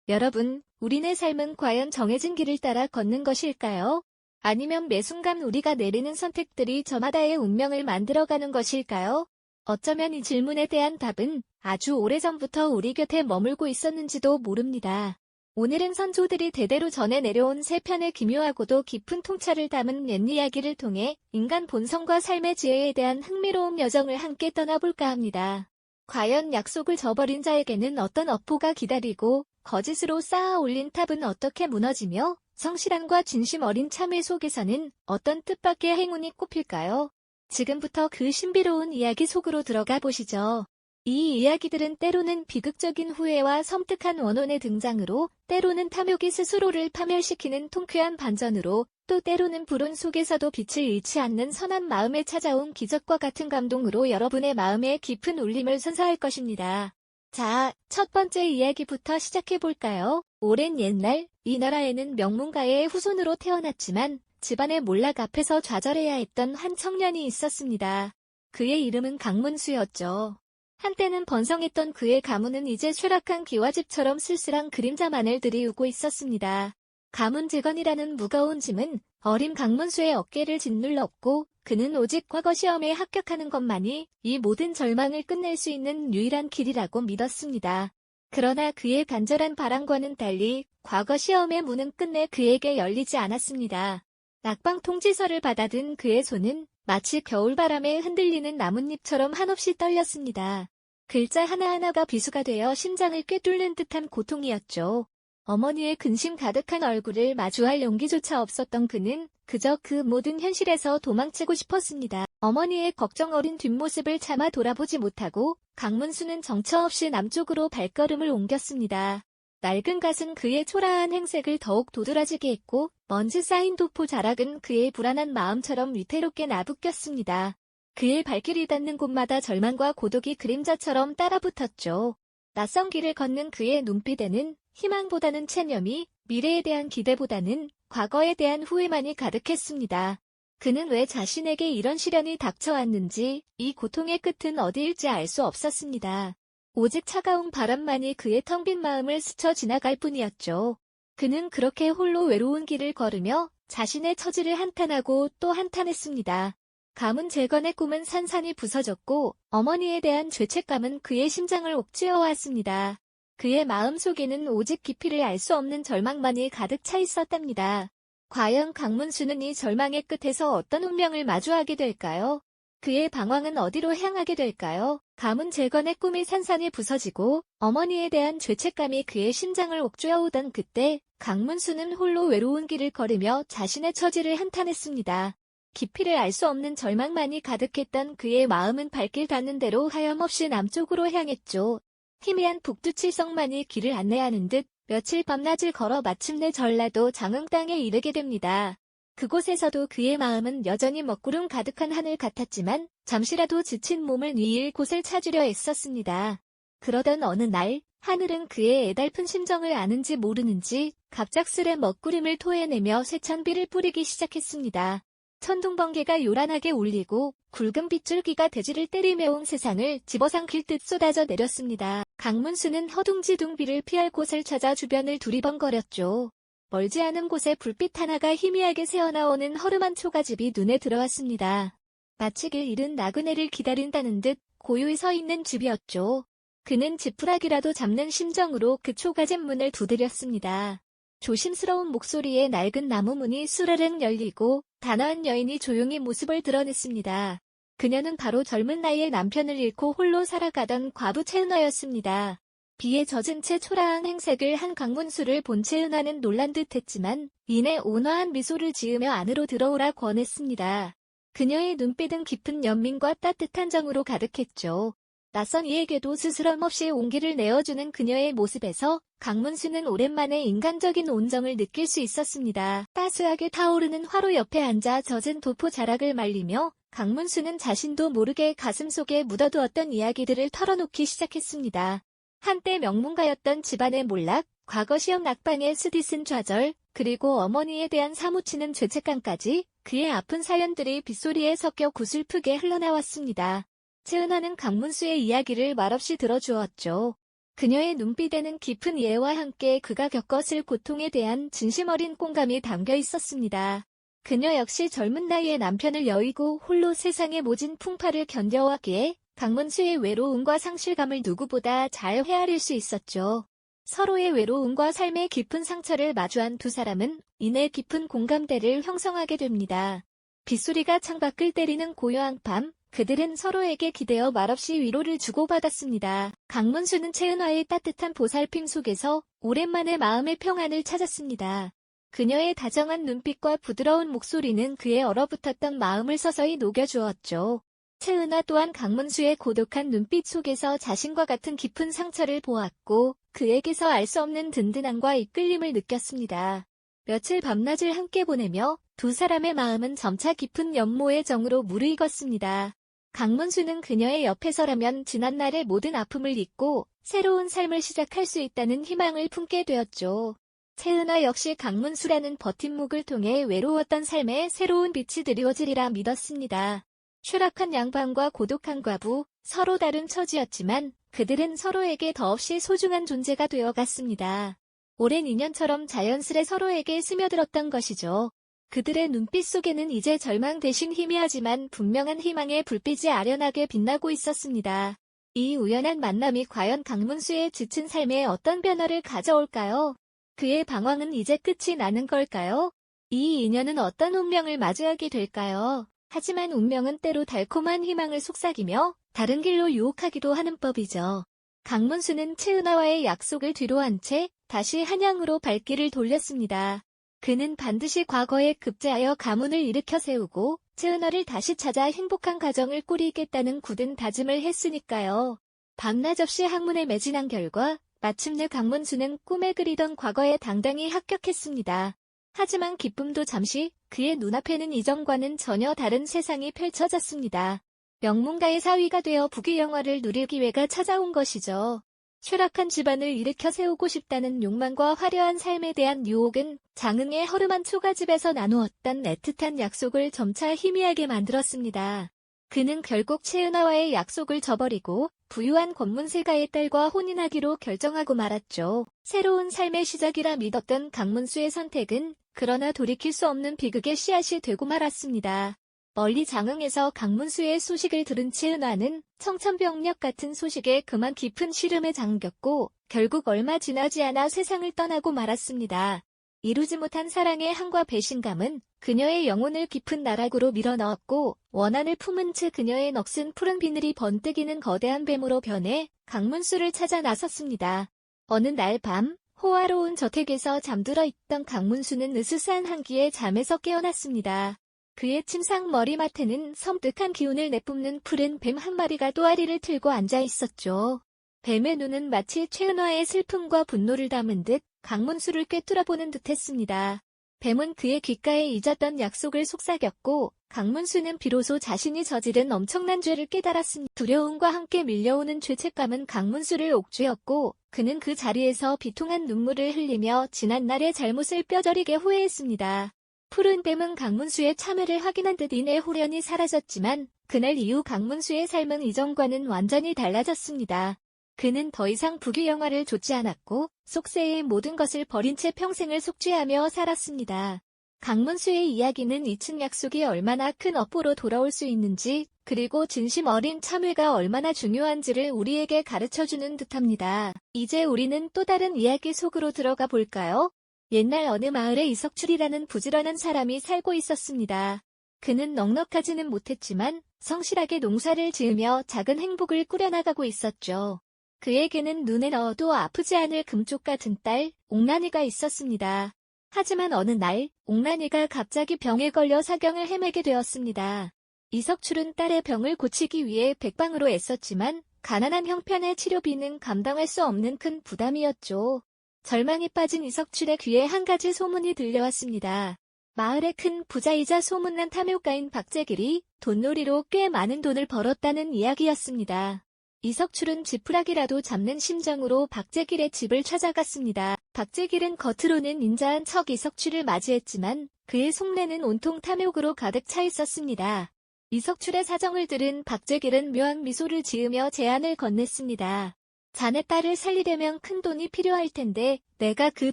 여러분, 우리네 삶은 과연 정해진 길을 따라 걷는 것일까요? 아니면 매 순간 우리가 내리는 선택들이 저마다의 운명을 만들어가는 것일까요? 어쩌면 이 질문에 대한 답은 아주 오래전부터 우리 곁에 머물고 있었는지도 모릅니다. 오늘은 선조들이 대대로 전해 내려온 세 편의 기묘하고도 깊은 통찰을 담은 옛이야기를 통해 인간 본성과 삶의 지혜에 대한 흥미로운 여정을 함께 떠나볼까 합니다. 과연 약속을 저버린 자에게는 어떤 업보가 기다리고 거짓으로 쌓아 올린 탑은 어떻게 무너지며 성실함과 진심 어린 참회 속에서는 어떤 뜻밖의 행운이 꼽힐까요? 지금부터 그 신비로운 이야기 속으로 들어가 보시죠. 이 이야기들은 때로는 비극적인 후회와 섬뜩한 원혼의 등장으로, 때로는 탐욕이 스스로를 파멸시키는 통쾌한 반전으로, 또 때로는 불운 속에서도 빛을 잃지 않는 선한 마음에 찾아온 기적과 같은 감동으로 여러분의 마음에 깊은 울림을 선사할 것입니다. 자, 첫 번째 이야기부터 시작해볼까요? 오랜 옛날, 이 나라에는 명문가의 후손으로 태어났지만 집안의 몰락 앞에서 좌절해야 했던 한 청년이 있었습니다. 그의 이름은 강문수였죠. 한때는 번성했던 그의 가문은 이제 쇠락한 기와집처럼 쓸쓸한 그림자만을 들이우고 있었습니다. 가문재건이라는 무거운 짐은 어린 강문수의 어깨를 짓눌렀고, 그는 오직 과거 시험에 합격하는 것만이 이 모든 절망을 끝낼 수 있는 유일한 길이라고 믿었습니다. 그러나 그의 간절한 바람과는 달리 과거 시험의 문은 끝내 그에게 열리지 않았습니다. 낙방 통지서를 받아든 그의 손은 마치 겨울바람에 흔들리는 나뭇잎처럼 한없이 떨렸습니다. 글자 하나하나가 비수가 되어 심장을 꿰뚫는 듯한 고통이었죠. 어머니의 근심 가득한 얼굴을 마주할 용기조차 없었던 그는 그저 그 모든 현실에서 도망치고 싶었습니다. 어머니의 걱정 어린 뒷모습을 차마 돌아보지 못하고 강문수는 정처 없이 남쪽으로 발걸음을 옮겼습니다. 낡은 갓은 그의 초라한 행색을 더욱 도드라지게 했고, 먼지 쌓인 도포 자락은 그의 불안한 마음처럼 위태롭게 나부꼈습니다. 그의 발길이 닿는 곳마다 절망과 고독이 그림자처럼 따라붙었죠. 낯선 길을 걷는 그의 눈빛에는 희망보다는 체념이, 미래에 대한 기대보다는 과거에 대한 후회만이 가득했습니다. 그는 왜 자신에게 이런 시련이 닥쳐왔는지, 이 고통의 끝은 어디일지 알 수 없었습니다. 오직 차가운 바람만이 그의 텅 빈 마음을 스쳐 지나갈 뿐이었죠. 그는 그렇게 홀로 외로운 길을 걸으며 자신의 처지를 한탄하고 또 한탄했습니다. 가문 재건의 꿈은 산산이 부서졌고, 어머니에 대한 죄책감은 그의 심장을 옥죄어왔습니다. 그의 마음속에는 오직 깊이를 알 수 없는 절망만이 가득 차 있었답니다. 과연 강문수는 이 절망의 끝에서 어떤 운명을 마주하게 될까요? 그의 방황은 어디로 향하게 될까요? 가문 재건의 꿈이 산산이 부서지고 어머니에 대한 죄책감이 그의 심장을 옥죄어오던 그때 강문수는 홀로 외로운 길을 걸으며 자신의 처지를 한탄했습니다. 깊이를 알 수 없는 절망만이 가득했던 그의 마음은 발길 닿는 대로 하염없이 남쪽으로 향했죠. 희미한 북두칠성만이 길을 안내하는 듯 며칠 밤낮을 걸어 마침내 전라도 장흥 땅에 이르게 됩니다. 그곳에서도 그의 마음은 여전히 먹구름 가득한 하늘 같았지만 잠시라도 지친 몸을 누일 곳을 찾으려 애썼습니다. 그러던 어느 날 하늘은 그의 애달픈 심정을 아는지 모르는지 갑작스레 먹구름을 토해내며 쇠찬비를 뿌리기 시작했습니다. 천둥번개가 요란하게 울리고 굵은 빗줄기가 대지를 때리며 온 세상을 집어삼킬 듯 쏟아져 내렸습니다. 강문수는 허둥지둥 비를 피할 곳을 찾아 주변을 두리번거렸죠. 멀지 않은 곳에 불빛 하나가 희미하게 새어나오는 허름한 초가집이 눈에 들어왔습니다. 마치 길 잃은 나그네를 기다린다는 듯 고요히 서 있는 집이었죠. 그는 지푸라기라도 잡는 심정으로 그 초가집 문을 두드렸습니다. 조심스러운 목소리에 낡은 나무 문이 수르륵 열리고 단아한 여인이 조용히 모습을 드러냈습니다. 그녀는 바로 젊은 나이에 남편을 잃고 홀로 살아가던 과부 채은화였습니다. 비에 젖은 채 초라한 행색을 한 강문수를 본 채은화는 놀란 듯했지만 이내 온화한 미소를 지으며 안으로 들어오라 권했습니다. 그녀의 눈빛은 깊은 연민과 따뜻한 정으로 가득했죠. 낯선 이에게도 스스럼 없이 온기를 내어주는 그녀의 모습에서 강문수는 오랜만에 인간적인 온정을 느낄 수 있었습니다. 따스하게 타오르는 화로 옆에 앉아 젖은 도포 자락을 말리며 강문수는 자신도 모르게 가슴속에 묻어두었던 이야기들을 털어놓기 시작했습니다. 한때 명문가였던 집안의 몰락, 과거 시험 낙방의 쓰디쓴 좌절, 그리고 어머니에 대한 사무치는 죄책감까지 그의 아픈 사연들이 빗소리에 섞여 구슬프게 흘러나왔습니다. 채은화는 강문수의 이야기를 말없이 들어주었죠. 그녀의 눈빛에는 깊은 이해와 함께 그가 겪었을 고통에 대한 진심 어린 공감이 담겨 있었습니다. 그녀 역시 젊은 나이에 남편을 여의고 홀로 세상의 모진 풍파를 견뎌왔기에 강문수의 외로움과 상실감을 누구보다 잘 헤아릴 수 있었죠. 서로의 외로움과 삶의 깊은 상처를 마주한 두 사람은 이내 깊은 공감대를 형성하게 됩니다. 빗소리가 창밖을 때리는 고요한 밤, 그들은 서로에게 기대어 말없이 위로를 주고받았습니다. 강문수는 채은화의 따뜻한 보살핌 속에서 오랜만에 마음의 평안을 찾았습니다. 그녀의 다정한 눈빛과 부드러운 목소리는 그의 얼어붙었던 마음을 서서히 녹여주었죠. 채은화 또한 강문수의 고독한 눈빛 속에서 자신과 같은 깊은 상처를 보았고 그에게서 알 수 없는 든든함과 이끌림을 느꼈습니다. 며칠 밤낮을 함께 보내며 두 사람의 마음은 점차 깊은 연모의 정으로 무르익었습니다. 강문수는 그녀의 옆에서라면 지난날의 모든 아픔을 잊고 새로운 삶을 시작할 수 있다는 희망을 품게 되었죠. 채은화 역시 강문수라는 버팀목을 통해 외로웠던 삶에 새로운 빛이 드리워지리라 믿었습니다. 추락한 양반과 고독한 과부, 서로 다른 처지였지만 그들은 서로에게 더없이 소중한 존재가 되어갔습니다. 오랜 인연처럼 자연스레 서로에게 스며들었던 것이죠. 그들의 눈빛 속에는 이제 절망 대신 희미하지만 분명한 희망의 불빛이 아련하게 빛나고 있었습니다. 이 우연한 만남이 과연 강문수의 지친 삶에 어떤 변화를 가져올까요? 그의 방황은 이제 끝이 나는 걸까요? 이 인연은 어떤 운명을 마주하게 될까요? 하지만 운명은 때로 달콤한 희망을 속삭이며 다른 길로 유혹하기도 하는 법이죠. 강문수는 채은화와의 약속을 뒤로한 채 다시 한양으로 발길을 돌렸습니다. 그는 반드시 과거에 급제하여 가문을 일으켜 세우고 채은화를 다시 찾아 행복한 가정을 꾸리겠다는 굳은 다짐을 했으니까요. 밤낮 없이 학문에 매진한 결과 마침내 강문수는 꿈에 그리던 과거에 당당히 합격했습니다. 하지만 기쁨도 잠시, 그의 눈앞에는 이전과는 전혀 다른 세상이 펼쳐졌습니다. 명문가의 사위가 되어 부귀영화를 누릴 기회가 찾아온 것이죠. 추락한 집안을 일으켜 세우고 싶다는 욕망과 화려한 삶에 대한 유혹은 장흥의 허름한 초가집에서 나누었던 애틋한 약속을 점차 희미하게 만들었습니다. 그는 결국 채은화와의 약속을 저버리고 부유한 권문세가의 딸과 혼인하기로 결정하고 말았죠. 새로운 삶의 시작이라 믿었던 강문수의 선택은 그러나 돌이킬 수 없는 비극의 씨앗이 되고 말았습니다. 멀리 장흥에서 강문수의 소식을 들은 채은화는 청천벽력 같은 소식에 그만 깊은 시름에 잠겼고 결국 얼마 지나지 않아 세상을 떠나고 말았습니다. 이루지 못한 사랑의 한과 배신감은 그녀의 영혼을 깊은 나락으로 밀어넣었고 원한을 품은 채 그녀의 넋은 푸른 비늘이 번뜩이는 거대한 뱀으로 변해 강문수를 찾아 나섰습니다. 어느 날 밤 호화로운 저택에서 잠들어 있던 강문수는 으스스한 한기에 잠에서 깨어났습니다. 그의 침상 머리맡에는 섬뜩한 기운을 내뿜는 푸른 뱀 한 마리가 또아리를 틀고 앉아 있었죠. 뱀의 눈은 마치 채은화의 슬픔과 분노를 담은 듯 강문수를 꿰뚫어보는 듯했습니다. 뱀은 그의 귓가에 잊었던 약속을 속삭였고 강문수는 비로소 자신이 저지른 엄청난 죄를 깨달았습니다. 두려움과 함께 밀려오는 죄책감은 강문수를 옥죄었고 그는 그 자리에서 비통한 눈물을 흘리며 지난날의 잘못을 뼈저리게 후회했습니다. 푸른 뱀은 강문수의 참회를 확인한 듯 이내 후련히 사라졌지만 그날 이후 강문수의 삶은 이전과는 완전히 달라졌습니다. 그는 더 이상 부귀영화를 좇지 않았고 속세의 모든 것을 버린 채 평생을 속죄하며 살았습니다. 강문수의 이야기는 잊힌 약속이 얼마나 큰 업보로 돌아올 수 있는지 그리고 진심 어린 참회가 얼마나 중요한지를 우리에게 가르쳐주는 듯합니다. 이제 우리는 또 다른 이야기 속으로 들어가 볼까요? 옛날 어느 마을에 이석출이라는 부지런한 사람이 살고 있었습니다. 그는 넉넉하지는 못했지만 성실하게 농사를 지으며 작은 행복을 꾸려나가고 있었죠. 그에게는 눈에 넣어도 아프지 않을 금쪽 같은 딸, 옥란이가 있었습니다. 하지만 어느 날, 옥란이가 갑자기 병에 걸려 사경을 헤매게 되었습니다. 이석출은 딸의 병을 고치기 위해 백방으로 애썼지만 가난한 형편의 치료비는 감당할 수 없는 큰 부담이었죠. 절망에 빠진 이석출의 귀에 한 가지 소문이 들려왔습니다. 마을의 큰 부자이자 소문난 탐욕가인 박재길이 돈놀이로 꽤 많은 돈을 벌었다는 이야기였습니다. 이석출은 지푸라기라도 잡는 심정으로 박재길의 집을 찾아갔습니다. 박재길은 겉으로는 인자한 척 이석출을 맞이했지만 그의 속내는 온통 탐욕으로 가득 차 있었습니다. 이석출의 사정을 들은 박재길은 묘한 미소를 지으며 제안을 건넸습니다. 자네 딸을 살리려면 큰 돈이 필요할 텐데 내가 그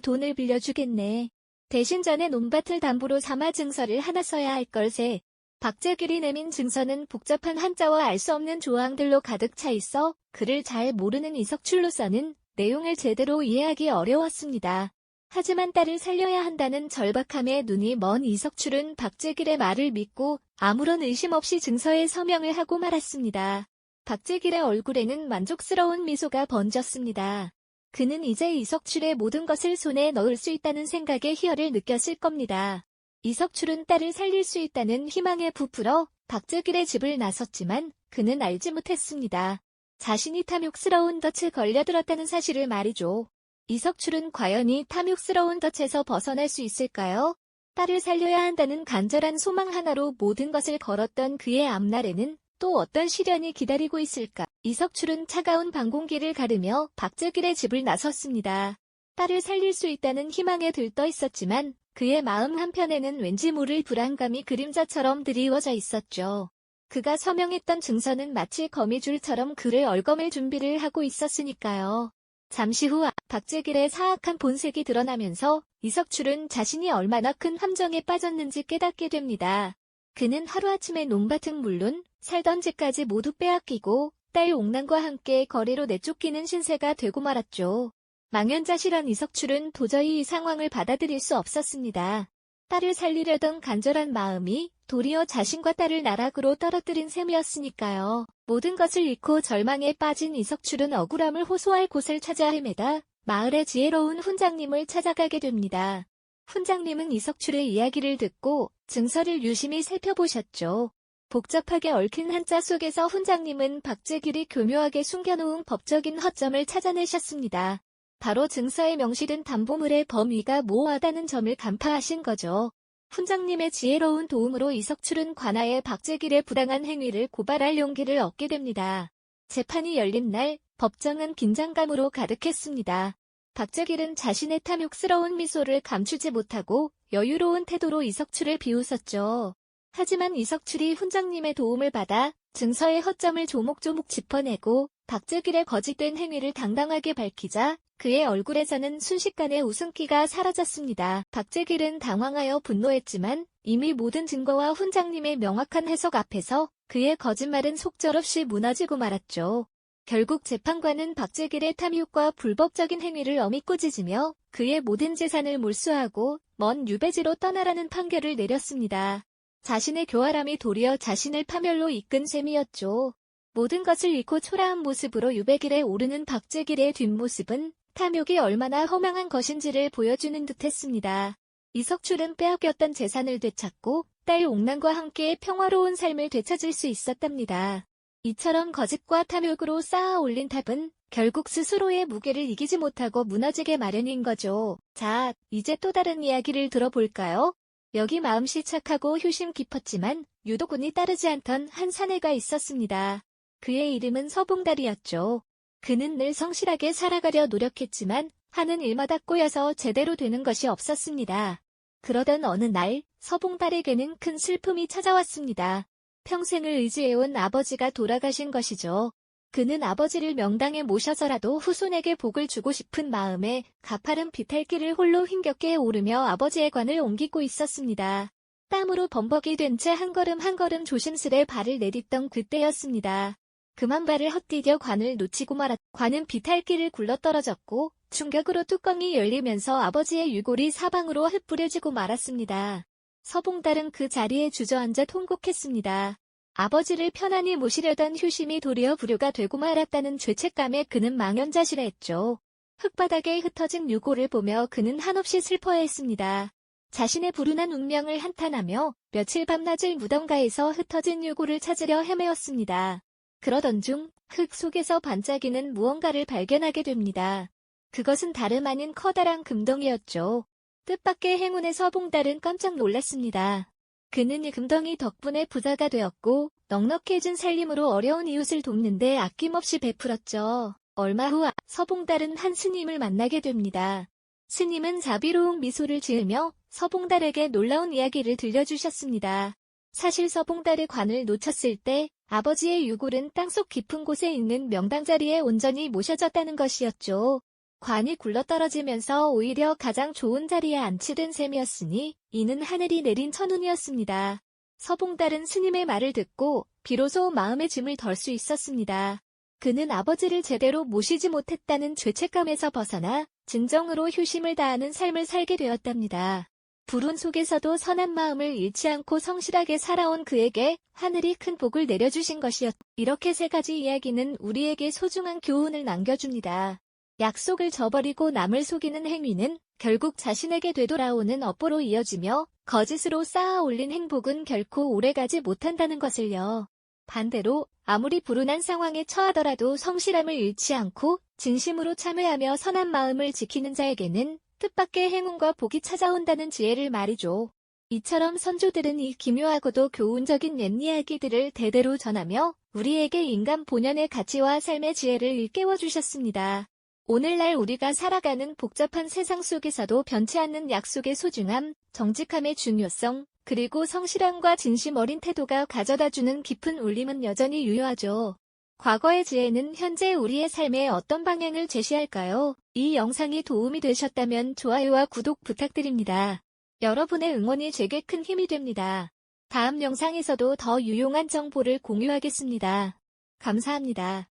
돈을 빌려주겠네. 대신 자네 논밭을 담보로 삼아 증서를 하나 써야 할 걸세. 박재길이 내민 증서는 복잡한 한자와 알 수 없는 조항들로 가득 차 있어 글을 잘 모르는 이석출로서는 내용을 제대로 이해하기 어려웠습니다. 하지만 딸을 살려야 한다는 절박함에 눈이 먼 이석출은 박재길의 말을 믿고 아무런 의심 없이 증서에 서명을 하고 말았습니다. 박재길의 얼굴에는 만족스러운 미소가 번졌습니다. 그는 이제 이석출의 모든 것을 손에 넣을 수 있다는 생각에 희열을 느꼈을 겁니다. 이석출은 딸을 살릴 수 있다는 희망에 부풀어 박재길의 집을 나섰지만 그는 알지 못했습니다. 자신이 탐욕스러운 덫에 걸려들었다는 사실을 말이죠. 이석출은 과연 이 탐욕스러운 덫에서 벗어날 수 있을까요? 딸을 살려야 한다는 간절한 소망 하나로 모든 것을 걸었던 그의 앞날에는 또 어떤 시련이 기다리고 있을까? 이석출은 차가운 밤 공기를 가르며 박재길의 집을 나섰습니다. 딸을 살릴 수 있다는 희망에 들떠 있었지만 그의 마음 한편에는 왠지 모를 불안감이 그림자처럼 드리워져 있었죠. 그가 서명했던 증서는 마치 거미줄처럼 그를 얽어맬 준비를 하고 있었으니까요. 잠시 후 박재길의 사악한 본색이 드러나면서 이석출은 자신이 얼마나 큰 함정에 빠졌는지 깨닫게 됩니다. 그는 하루아침에 논밭은 물론 살던 집까지 모두 빼앗기고 딸 옥남과 함께 거리로 내쫓기는 신세가 되고 말았죠. 망연자실한 이석출은 도저히 이 상황을 받아들일 수 없었습니다. 딸을 살리려던 간절한 마음이 도리어 자신과 딸을 나락으로 떨어뜨린 셈이었으니까요. 모든 것을 잃고 절망에 빠진 이석출은 억울함을 호소할 곳을 찾아 헤매다 마을의 지혜로운 훈장님을 찾아가게 됩니다. 훈장님은 이석출의 이야기를 듣고 증서를 유심히 살펴보셨죠. 복잡하게 얽힌 한자 속에서 훈장님은 박재길이 교묘하게 숨겨놓은 법적인 허점을 찾아내셨습니다. 바로 증서에 명시된 담보물의 범위가 모호하다는 점을 간파하신 거죠. 훈장님의 지혜로운 도움으로 이석출은 관아에 박재길의 부당한 행위를 고발할 용기를 얻게 됩니다. 재판이 열린 날 법정은 긴장감으로 가득했습니다. 박재길은 자신의 탐욕스러운 미소를 감추지 못하고 여유로운 태도로 이석출을 비웃었죠. 하지만 이석출이 훈장님의 도움을 받아 증서의 허점을 조목조목 짚어내고 박재길의 거짓된 행위를 당당하게 밝히자 그의 얼굴에서는 순식간에 웃음기가 사라졌습니다. 박재길은 당황하여 분노했지만 이미 모든 증거와 훈장님의 명확한 해석 앞에서 그의 거짓말은 속절없이 무너지고 말았죠. 결국 재판관은 박재길의 탐욕과 불법적인 행위를 엄히 꾸짖으며 그의 모든 재산을 몰수하고 먼 유배지로 떠나라는 판결을 내렸습니다. 자신의 교활함이 도리어 자신을 파멸로 이끈 셈이었죠. 모든 것을 잃고 초라한 모습으로 유배길에 오르는 박재길의 뒷모습은 탐욕이 얼마나 허망한 것인지를 보여주는 듯했습니다. 이석출은 빼앗겼던 재산을 되찾고 딸 옥남과 함께 평화로운 삶을 되찾을 수 있었답니다. 이처럼 거짓과 탐욕으로 쌓아 올린 탑은 결국 스스로의 무게를 이기지 못하고 무너지게 마련인 거죠. 자, 이제 또 다른 이야기를 들어볼까요? 여기 마음씨 착하고 효심 깊었지만 유독 운이 따르지 않던 한 사내가 있었습니다. 그의 이름은 서봉달이었죠. 그는 늘 성실하게 살아가려 노력했지만 하는 일마다 꼬여서 제대로 되는 것이 없었습니다. 그러던 어느 날 서봉달에게는 큰 슬픔이 찾아왔습니다. 평생을 의지해온 아버지가 돌아가신 것이죠. 그는 아버지를 명당에 모셔서라도 후손에게 복을 주고 싶은 마음에 가파른 비탈길을 홀로 힘겹게 오르며 아버지의 관을 옮기고 있었습니다. 땀으로 범벅이 된 채 한 걸음 한 걸음 조심스레 발을 내딛던 그때였습니다. 그만 발을 헛디뎌 관을 놓치고 관은 비탈길을 굴러떨어졌고 충격으로 뚜껑이 열리면서 아버지의 유골이 사방으로 흩뿌려지고 말았습니다. 서봉달은 그 자리에 주저앉아 통곡했습니다. 아버지를 편안히 모시려던 효심이 도리어 불효가 되고 말았다는 죄책감에 그는 망연자실했죠. 흙바닥에 흩어진 유골을 보며 그는 한없이 슬퍼했습니다. 자신의 불운한 운명을 한탄하며 며칠 밤낮을 무덤가에서 흩어진 유골을 찾으려 헤매었습니다. 그러던 중 흙 속에서 반짝이는 무언가를 발견하게 됩니다. 그것은 다름 아닌 커다란 금덩이였죠. 뜻밖의 행운에 서봉달은 깜짝 놀랐습니다. 그는 이 금덩이 덕분에 부자가 되었고 넉넉해진 살림으로 어려운 이웃을 돕는데 아낌없이 베풀었죠. 얼마 후 서봉달은 한 스님을 만나게 됩니다. 스님은 자비로운 미소를 지으며 서봉달에게 놀라운 이야기를 들려주셨습니다. 사실 서봉달의 관을 놓쳤을 때 아버지의 유골은 땅속 깊은 곳에 있는 명당 자리에 온전히 모셔졌다는 것이었죠. 관이 굴러떨어지면서 오히려 가장 좋은 자리에 안치된 셈이었으니 이는 하늘이 내린 천운이었습니다. 서봉달은 스님의 말을 듣고 비로소 마음의 짐을 덜 수 있었습니다. 그는 아버지를 제대로 모시지 못했다는 죄책감에서 벗어나 진정으로 효심을 다하는 삶을 살게 되었답니다. 불운 속에서도 선한 마음을 잃지 않고 성실하게 살아온 그에게 하늘이 큰 복을 내려주신 것이었다. 이렇게 세 가지 이야기는 우리에게 소중한 교훈을 남겨줍니다. 약속을 저버리고 남을 속이는 행위는 결국 자신에게 되돌아오는 업보로 이어지며 거짓으로 쌓아 올린 행복은 결코 오래가지 못한다는 것을요. 반대로 아무리 불운한 상황에 처하더라도 성실함을 잃지 않고 진심으로 참회하며 선한 마음을 지키는 자에게는 뜻밖의 행운과 복이 찾아온다는 지혜를 말이죠. 이처럼 선조들은 이 기묘하고도 교훈적인 옛 이야기들을 대대로 전하며 우리에게 인간 본연의 가치와 삶의 지혜를 일깨워 주셨습니다. 오늘날 우리가 살아가는 복잡한 세상 속에서도 변치 않는 약속의 소중함, 정직함의 중요성, 그리고 성실함과 진심 어린 태도가 가져다주는 깊은 울림은 여전히 유효하죠. 과거의 지혜는 현재 우리의 삶에 어떤 방향을 제시할까요? 이 영상이 도움이 되셨다면 좋아요와 구독 부탁드립니다. 여러분의 응원이 제게 큰 힘이 됩니다. 다음 영상에서도 더 유용한 정보를 공유하겠습니다. 감사합니다.